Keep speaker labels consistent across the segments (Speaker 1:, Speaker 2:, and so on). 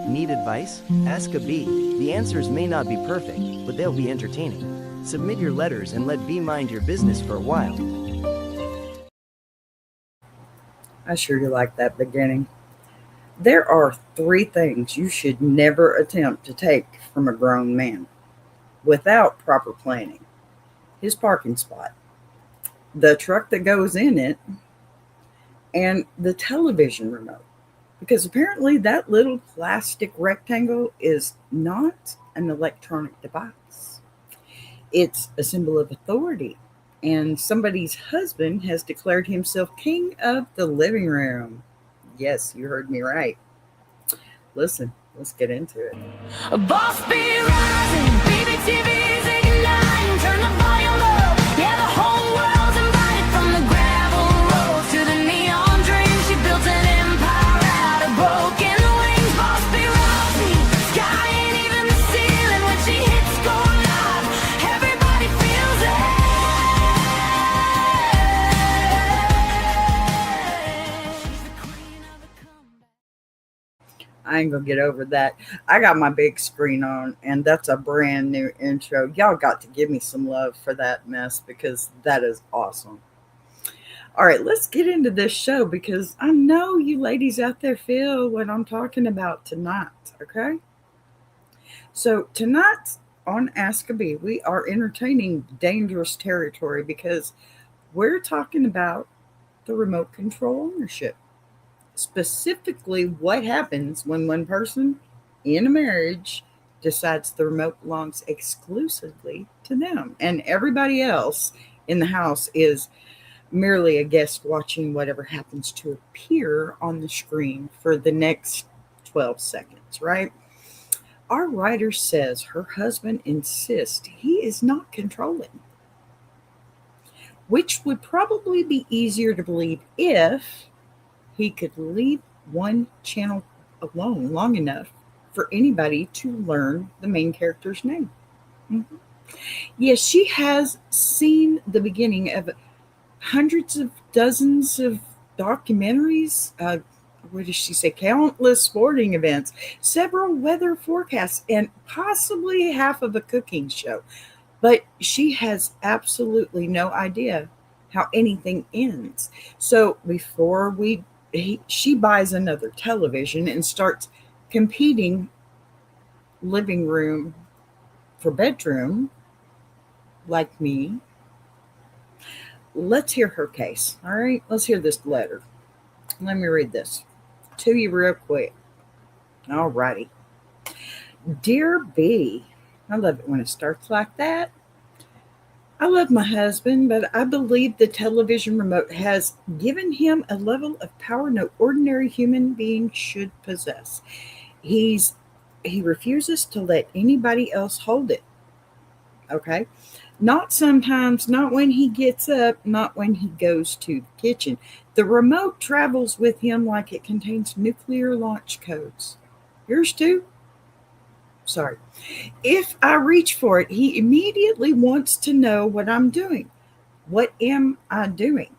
Speaker 1: Need advice? Ask a bee. The answers may not be perfect, but they'll be entertaining. Submit your letters and let Bee mind your business for a while.
Speaker 2: I sure do like that beginning. There are three things you should never attempt to take from a grown man without proper planning: his parking spot, the truck that goes in it, and the television remote. Because apparently that little plastic rectangle is not an electronic device, it's a symbol of authority. And somebody's husband has declared himself king of the living room. Yes, you heard me right. Listen, let's get into it.
Speaker 3: A boss be rising, baby TV's igniting, turn the volume up, yeah the whole world's invited. From the gravel roads to the neon dreams, she built an empire out of broken wings. Boss be rising, sky ain't even the ceiling when she hits go live, everybody feels it. She's the queen of the comeback.
Speaker 2: I ain't gonna get over that. I got my big screen on, and that's a brand new intro. Y'all got to give me some love for that mess because that is awesome. All right, let's get into this show because I know you ladies out there feel what I'm talking about tonight, okay? So, tonight on Ask a Bee, we are entertaining dangerous territory because we're talking about the remote control ownership. Specifically, what happens when one person in a marriage decides the remote belongs exclusively to them and everybody else in the house is merely a guest watching whatever happens to appear on the screen for the next 12 seconds, right? Our writer says her husband insists he is not controlling, which would probably be easier to believe if he could leave one channel alone long enough for anybody to learn the main character's name. Mhm. Yes, she has seen the beginning of hundreds of dozens of documentaries. What does she say? Countless sporting events, several weather forecasts, and possibly half of a cooking show. But she has absolutely no idea how anything ends. So before she buys another television and starts competing living room for bedroom, like me. Let's hear her case. All right, let's hear this letter. Let me read this to you real quick. All righty. Dear B, I love it when it starts like that. I love my husband, but I believe the television remote has given him a level of power no ordinary human being should possess. He's he refuses to let anybody else hold it. Okay? Not sometimes, not when he gets up, not when he goes to the kitchen. The remote travels with him like it contains nuclear launch codes. Yours too? Sorry. If I reach for it, he immediately wants to know what I'm doing. What am I doing?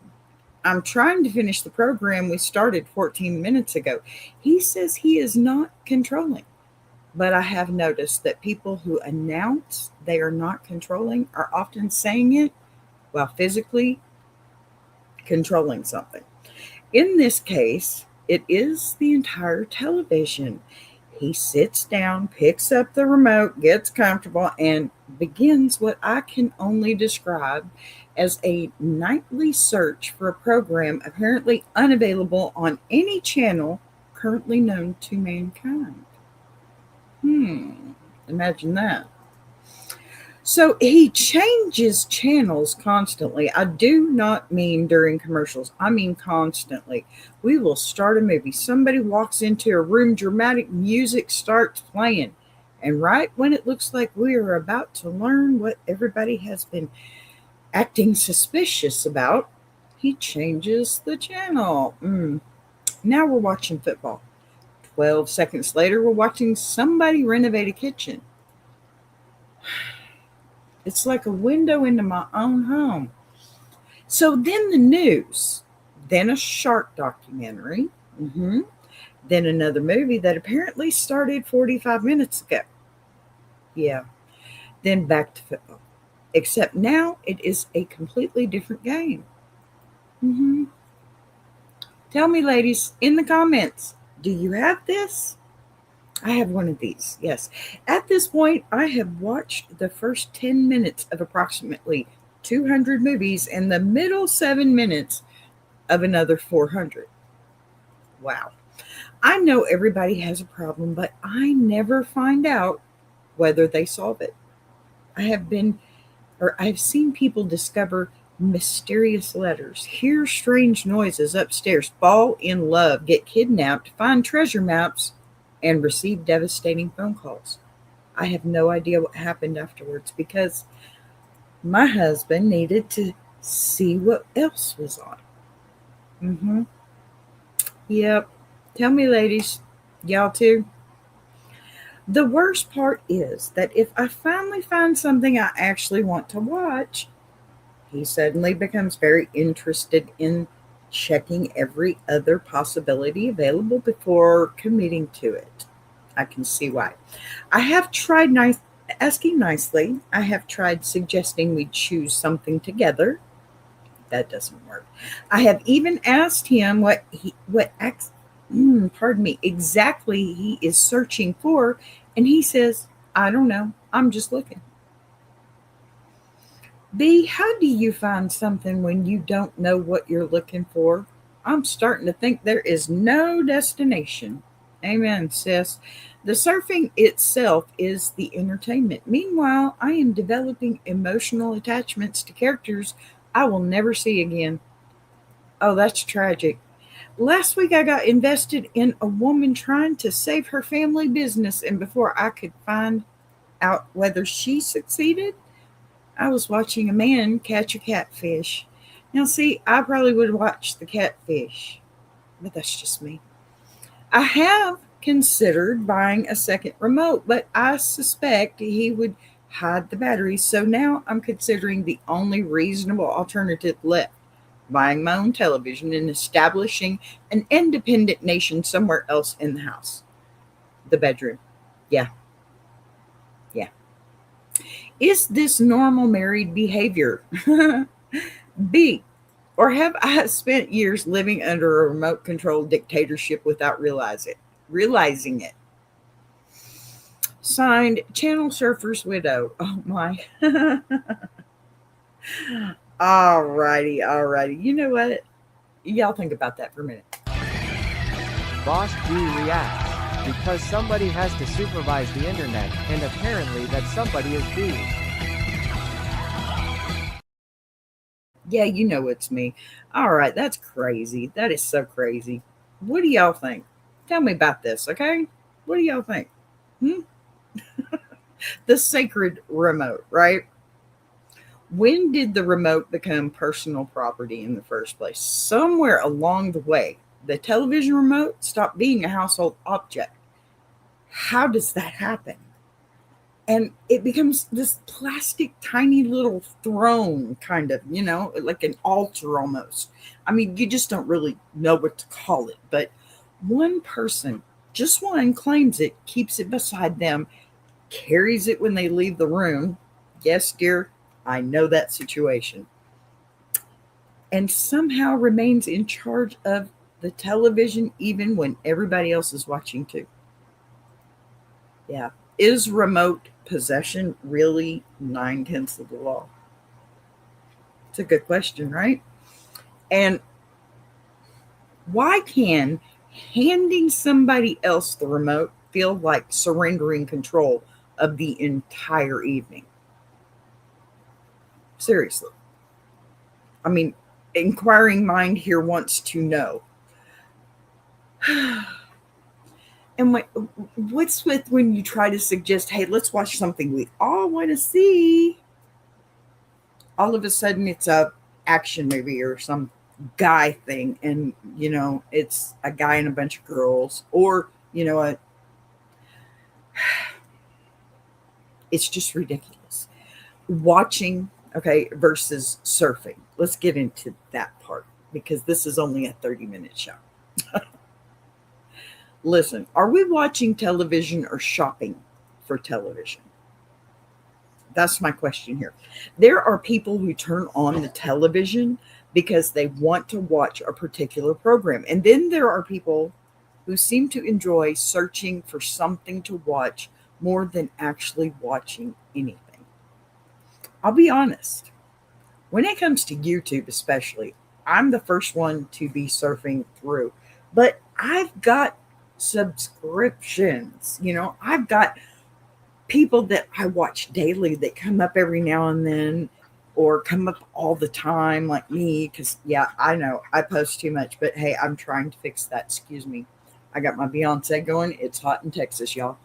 Speaker 2: I'm trying to finish the program we started 14 minutes ago. He says he is not controlling, but I have noticed that people who announce they are not controlling are often saying it while physically controlling something. In this case, it is the entire television. He sits down, picks up the remote, gets comfortable, and begins what I can only describe as a nightly search for a program apparently unavailable on any channel currently known to mankind. Hmm, imagine that. So he changes channels constantly. I do not mean during commercials, I mean constantly. We will start a movie. Somebody walks into a room, dramatic music starts playing. And right when it looks like we are about to learn what everybody has been acting suspicious about, he changes the channel. Now we're watching football. 12 seconds later, we're watching somebody renovate a kitchen. It's like a window into my own home. So then the news, then a shark documentary, Then another movie that apparently started 45 minutes ago. Yeah. Then back to football. Except now it is a completely different game. hmm Tell me, ladies, in the comments, do you have this? I have one of these, yes. At this point, I have watched the first 10 minutes of approximately 200 movies and the middle 7 minutes of another 400. Wow. I know everybody has a problem, but I never find out whether they solve it. I have been, or I've seen people discover mysterious letters, hear strange noises upstairs, fall in love, get kidnapped, find treasure maps, and receive devastating phone calls. I have no idea what happened afterwards because my husband needed to see what else was on. Mm-hmm. Yep. Tell me, ladies, y'all too. The worst part is that if I finally find something I actually want to watch, he suddenly becomes very interested in checking every other possibility available before committing to it. I can see why. I have tried asking nicely. I have tried suggesting we choose something together. That doesn't work. I have even asked him pardon me, exactly he is searching for, and he says, "I don't know. I'm just looking." B, how do you find something when you don't know what you're looking for? I'm starting to think there is no destination. Amen, sis. The surfing itself is the entertainment. Meanwhile, I am developing emotional attachments to characters I will never see again. Oh, that's tragic. Last week, I got invested in a woman trying to save her family business, and before I could find out whether she succeeded, I was watching a man catch a catfish. Now, see, I probably would watch the catfish, but that's just me. I have considered buying a second remote, but I suspect he would hide the batteries. So now I'm considering the only reasonable alternative left, buying my own television and establishing an independent nation somewhere else in the house. The bedroom. Yeah, yeah. Is this normal married behavior? B, or have I spent years living under a remote controlled dictatorship without realizing it? Signed, Channel Surfer's Widow. Oh my. Alrighty. You know what? Y'all think about that for a minute.
Speaker 4: Boss D reacts. Because somebody has to supervise the internet, and apparently that somebody is B.
Speaker 2: Yeah, you know it's me. All right, that's crazy. That is so crazy. What do y'all think? Tell me about this, okay? What do y'all think? Hmm? The sacred remote, right? When did the remote become personal property in the first place? Somewhere along the way, the television remote stopped being a household object. How does that happen? And it becomes this plastic tiny little throne, kind of, like an altar almost. I mean, you just don't really know what to call it, but one person, just one, claims it, keeps it beside them, carries it when they leave the room. Yes, dear, I know that situation. And somehow remains in charge of the television even when everybody else is watching too. Yeah. Is remote possession really 9/10 of the law? It's a good question, right? And why can handing somebody else the remote feel like surrendering control of the entire evening? Seriously. I mean, inquiring mind here wants to know. And what's with when you try to suggest, hey, let's watch something we all want to see? All of a sudden it's a action movie or some guy thing, and it's a guy and a bunch of girls, or it's just ridiculous. Watching, okay, versus surfing. Let's get into that part because this is only a 30-minute show. Listen, are we watching television or shopping for television? That's my question here. There are people who turn on the television because they want to watch a particular program. And then there are people who seem to enjoy searching for something to watch more than actually watching anything. I'll be honest, when it comes to YouTube, especially, I'm the first one to be surfing through. But I've got subscriptions. I've got people that I watch daily that come up every now and then or come up all the time, like me. Because, yeah, I know I post too much, but hey, I'm trying to fix that. Excuse me. I got my Beyonce going. It's hot in Texas, y'all.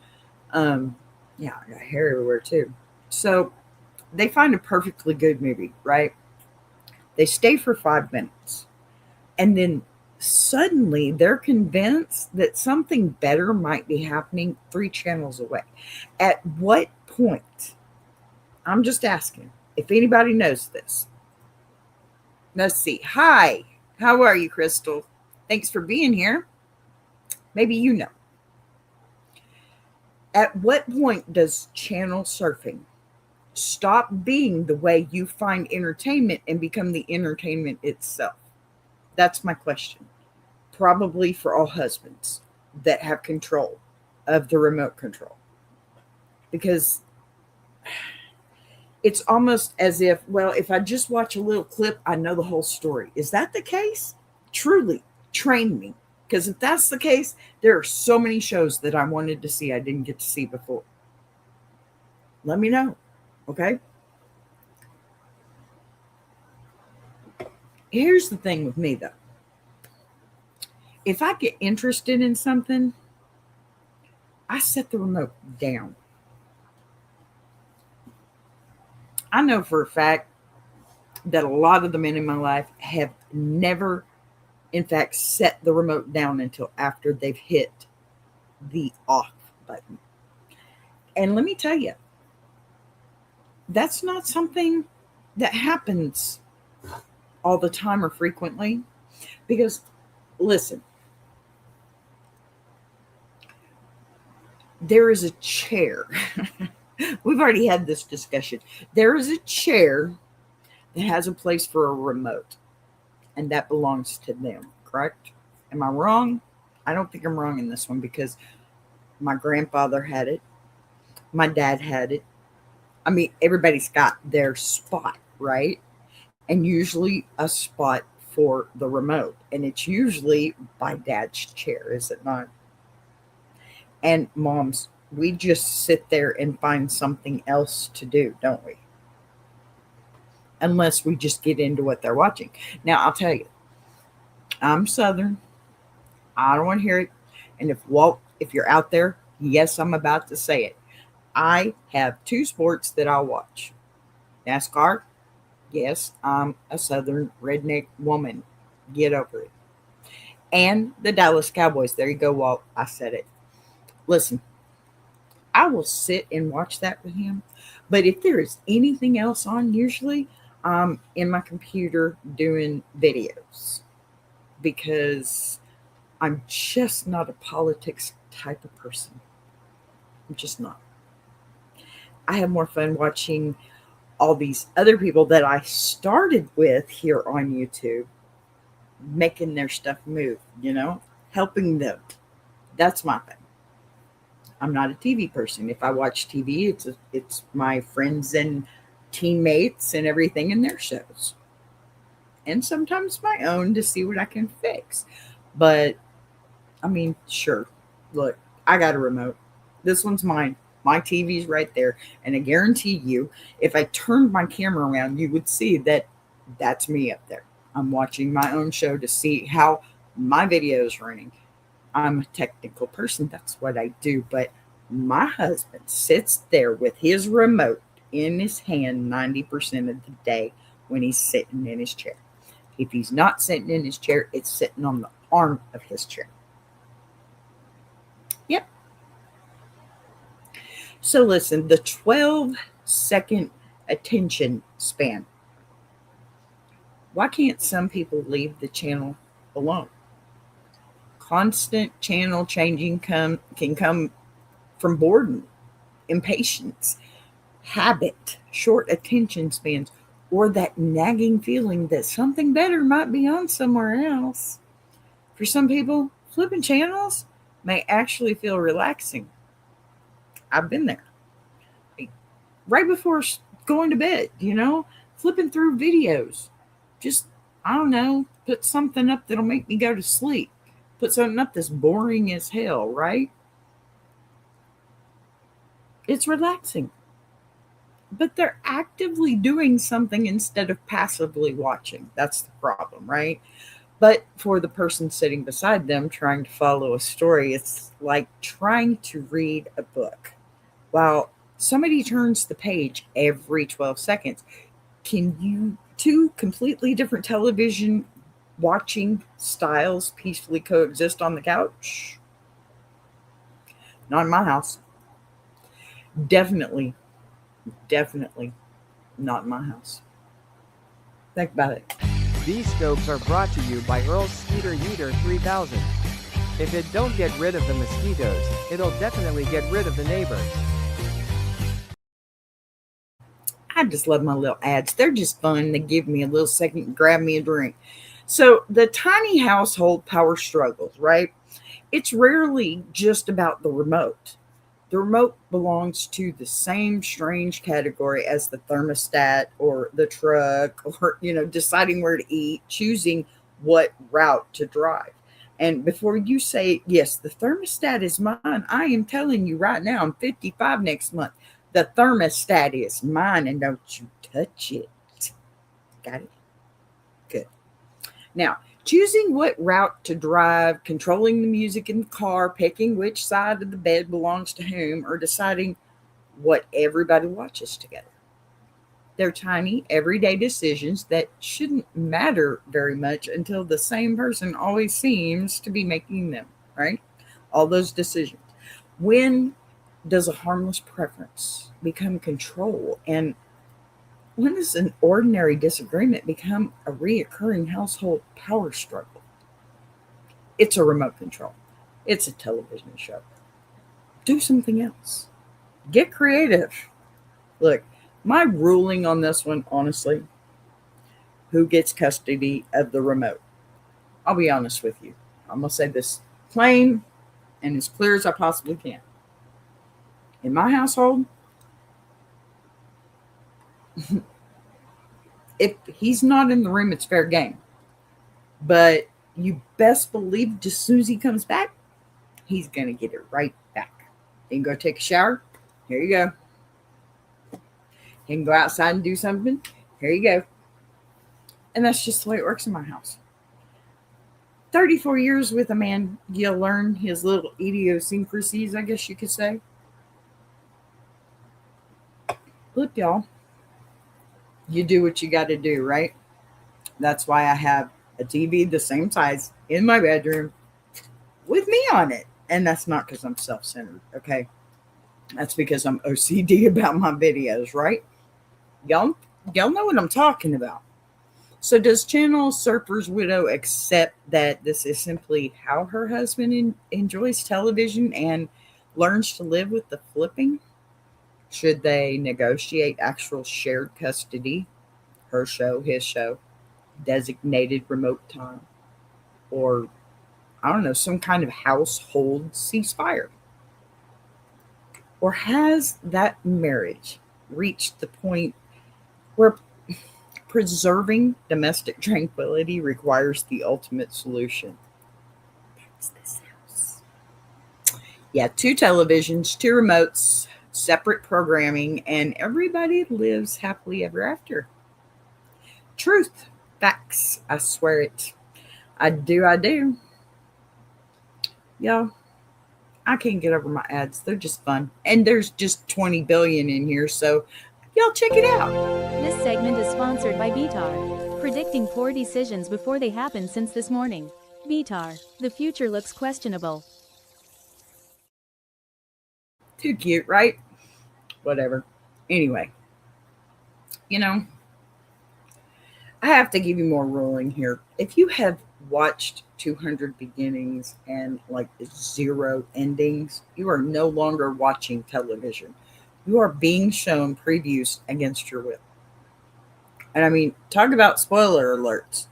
Speaker 2: Yeah, I got hair everywhere too. So they find a perfectly good movie, right? They stay for 5 minutes and then suddenly they're convinced that something better might be happening 3 channels away. At what point? I'm just asking if anybody knows this. Let's see. Hi, how are you, Crystal? Thanks for being here. Maybe you know. At what point does channel surfing stop being the way you find entertainment and become the entertainment itself? That's my question. Probably for all husbands that have control of the remote control. Because it's almost as if, well, if I just watch a little clip, I know the whole story. Is that the case? Truly, train me. Because if that's the case, there are so many shows that I wanted to see I didn't get to see before. Let me know, okay? Here's the thing with me, though. If I get interested in something, I set the remote down. I know for a fact that a lot of the men in my life have never, in fact, set the remote down until after they've hit the off button. And let me tell you, that's not something that happens all the time or frequently. Because, listen, there is a chair. We've already had this discussion. There is a chair that has a place for a remote, and that belongs to them, correct? Am I wrong? I don't think I'm wrong in this one because my grandfather had it. My dad had it. I mean, everybody's got their spot, right? And usually a spot for the remote. And it's usually by dad's chair, is it not? And moms, we just sit there and find something else to do, don't we? Unless we just get into what they're watching. Now, I'll tell you, I'm Southern. I don't want to hear it. And if you're out there, yes, I'm about to say it. I have 2 sports that I'll watch. NASCAR. Yes, I'm a Southern redneck woman. Get over it. And the Dallas Cowboys. There you go, Walt. I said it. Listen, I will sit and watch that with him. But if there is anything else on, usually I'm in my computer doing videos because I'm just not a politics type of person. I'm just not. I have more fun watching all these other people that I started with here on YouTube making their stuff move, helping them. That's my thing. I'm not a TV person. If I watch TV, it's my friends and teammates and everything in their shows. And sometimes my own to see what I can fix. But, I mean, sure. Look, I got a remote. This one's mine. My TV's right there. And I guarantee you, if I turned my camera around, you would see that that's me up there. I'm watching my own show to see how my video is running. I'm a technical person. That's what I do. But my husband sits there with his remote in his hand 90% of the day when he's sitting in his chair. If he's not sitting in his chair, it's sitting on the arm of his chair. Yep. So listen, the 12-second attention span. Why can't some people leave the channel alone? Constant channel changing can come from boredom, impatience, habit, short attention spans, or that nagging feeling that something better might be on somewhere else. For some people, flipping channels may actually feel relaxing. I've been there. Right before going to bed, flipping through videos. Just, I don't know, put something up that'll make me go to sleep. Put something up that's boring as hell, right? It's relaxing. But they're actively doing something instead of passively watching. That's the problem, right? But for the person sitting beside them trying to follow a story, it's like trying to read a book. While somebody turns the page every 12 seconds, can you two completely different television watching styles peacefully coexist on the couch? Not in my house. Definitely, definitely not in my house. Think about it.
Speaker 4: These scopes are brought to you by Earl's Skeeter Yeeter 3000. If it don't get rid of the mosquitoes, it'll definitely get rid of the neighbors.
Speaker 2: I just love my little ads. They're just fun. They give me a little second to grab me a drink. So the tiny household power struggles, right? It's rarely just about the remote. The remote belongs to the same strange category as the thermostat or the truck or, deciding where to eat, choosing what route to drive. And before you say, yes, the thermostat is mine, I am telling you right now, I'm 55 next month. The thermostat is mine and don't you touch it. Got it? Good. Now, choosing what route to drive, controlling the music in the car, picking which side of the bed belongs to whom, or deciding what everybody watches together. They're tiny, everyday decisions that shouldn't matter very much until the same person always seems to be making them, right? All those decisions. When does a harmless preference become control? And when does an ordinary disagreement become a reoccurring household power struggle? It's a remote control. It's a television show. Do something else. Get creative. Look, my ruling on this one, honestly, who gets custody of the remote? I'll be honest with you. I'm going to say this plain and as clear as I possibly can. In my household, if he's not in the room, it's fair game. But you best believe as soon as he comes back, he's going to get it right back. He can go take a shower. Here you go. He can go outside and do something. Here you go. And that's just the way it works in my house. 34 years with a man, you'll learn his little idiosyncrasies, I guess you could say. Look, y'all, you do what you got to do, right? That's why I have a TV the same size in my bedroom with me on it. And that's not because I'm self-centered, okay? That's because I'm OCD about my videos, right? Y'all know what I'm talking about. So does Channel Surfer's widow accept that this is simply how her husband enjoys television and learns to live with the flipping? Should they negotiate actual shared custody, her show, his show, designated remote time, or, I don't know, some kind of household ceasefire? Or has that marriage reached the point where preserving domestic tranquility requires the ultimate solution? That's this house. Yeah, 2 televisions, 2 remotes, separate programming, and everybody lives happily ever after. Truth. Facts. I swear it. I do. Y'all, I can't get over my ads. They're just fun. And there's just 20 billion in here, so y'all check it out.
Speaker 5: This segment is sponsored by BTAR. Predicting poor decisions before they happen since this morning. BTAR. The future looks questionable.
Speaker 2: Too cute, right? Whatever. Anyway, I have to give you more ruling here. If you have watched 200 beginnings and like 0 endings, you are no longer watching television. You are being shown previews against your will. And I mean, talk about spoiler alerts.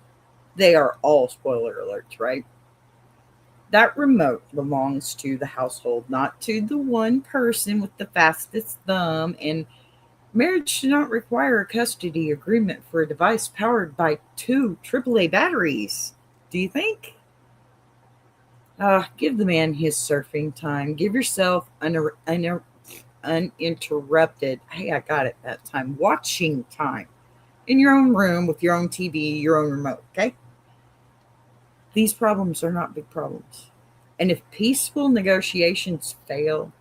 Speaker 2: They are all spoiler alerts, right? That remote belongs to the household, not to the one person with the fastest thumb. And marriage should not require a custody agreement for a device powered by 2 AAA batteries. Do you think? Give the man his surfing time. Give yourself uninterrupted, hey, I got it that time, watching time in your own room with your own TV, your own remote, okay? These problems are not big problems. And if peaceful negotiations fail,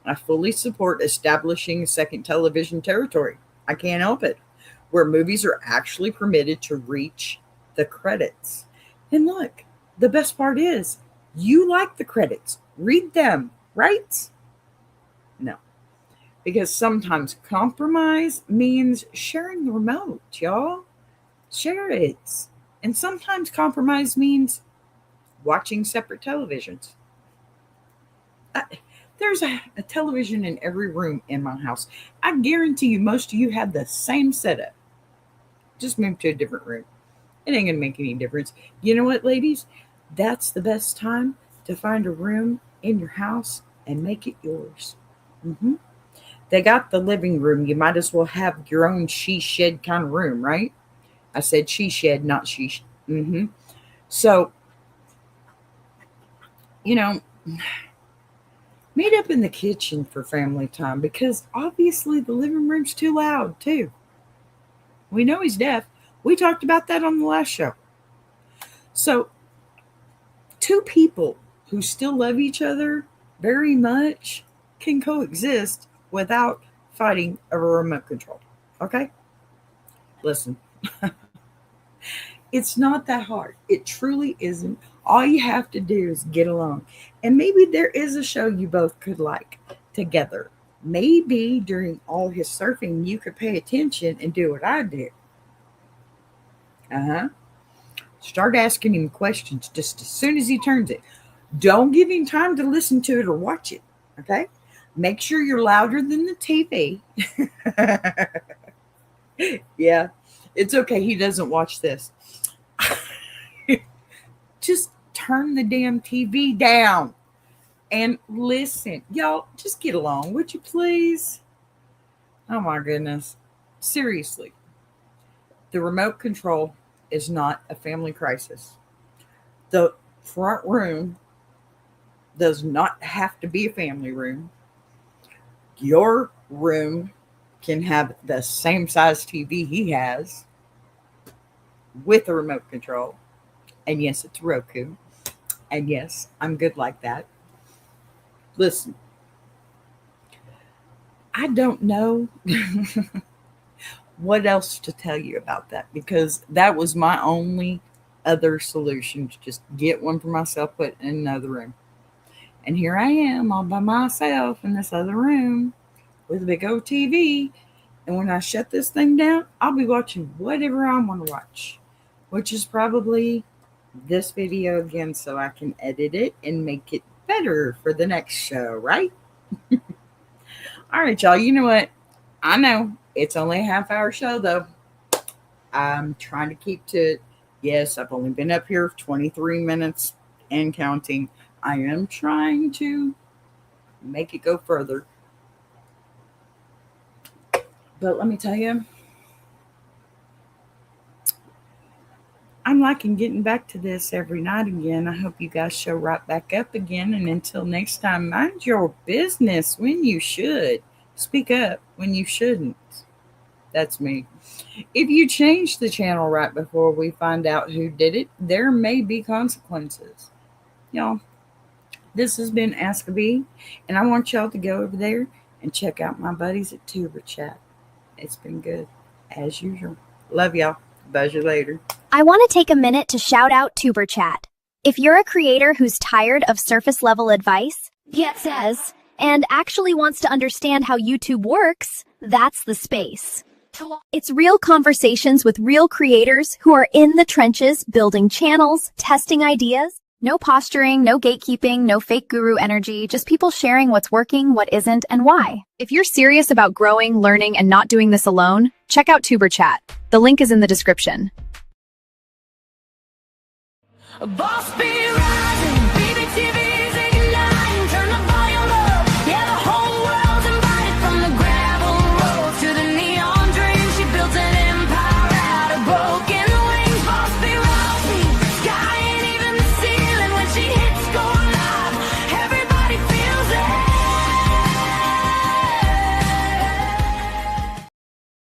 Speaker 2: I fully support establishing a second television territory. I can't help it. Where movies are actually permitted to reach the credits. And look, the best part is you like the credits. Read them, right? No. Because sometimes compromise means sharing the remote, y'all. Share it. And sometimes compromise means watching separate televisions. There's a television in every room in my house. I guarantee you most of you have the same setup. Just move to a different room. It ain't going to make any difference. You know what, ladies? That's the best time to find a room in your house and make it yours. They got the living room. You might as well have your own she shed kind of room, right? I said she shed, not she. So, you know, meet up in the kitchen for family time because obviously the living room's too loud too. We know he's deaf. We talked about that on the last show. So, 2 people who still love each other very much can coexist without fighting over remote control. Okay? Listen. It's not that hard. It truly isn't. All you have to do is get along. And maybe there is a show you both could like together. Maybe during all his surfing, you could pay attention and do what I did. Start asking him questions just as soon as he turns it. Don't give him time to listen to it or watch it. Okay? Make sure you're louder than the TV. Yeah, it's okay. He doesn't watch this. Just turn the damn TV down and listen. Y'all, just get along, would you please? Oh my goodness. Seriously. The remote control is not a family crisis. The front room does not have to be a family room. Your room can have the same size TV he has with a remote control. And yes, it's Roku. And yes, I'm good like that. Listen, I don't know what else to tell you about that because that was my only other solution to just get one for myself, put in another room. And here I am all by myself in this other room with a big old TV. And when I shut this thing down, I'll be watching whatever I want to watch, which is probably this video again so I can edit it and make it better for the next show, right? All right, y'all. You know what? I know it's only a half-hour show, though. I'm trying to keep to it. Yes, I've only been up here 23 minutes and counting. I am trying to make it go further. But let me tell you, I'm liking getting back to this every night again. I hope you guys show right back up again. And until next time, mind your business when you should. Speak up when you shouldn't. That's me. If you change the channel right before we find out who did it, there may be consequences. Y'all, this has been Ask a Bee, and I want y'all to go over there and check out my buddies at Tuber Chat. It's been good, as usual. Love y'all. Buzz you later.
Speaker 6: I want to take a minute to shout out Tuber Chat. If you're a creator who's tired of surface level advice, and actually wants to understand how YouTube works, that's the space. It's real conversations with real creators who are in the trenches, building channels, testing ideas. No posturing, no gatekeeping, no fake guru energy, just people sharing what's working, what isn't, and why. If you're serious about growing, learning, and not doing this alone, check out Tuber Chat. The link is in the description.
Speaker 3: Boss be right.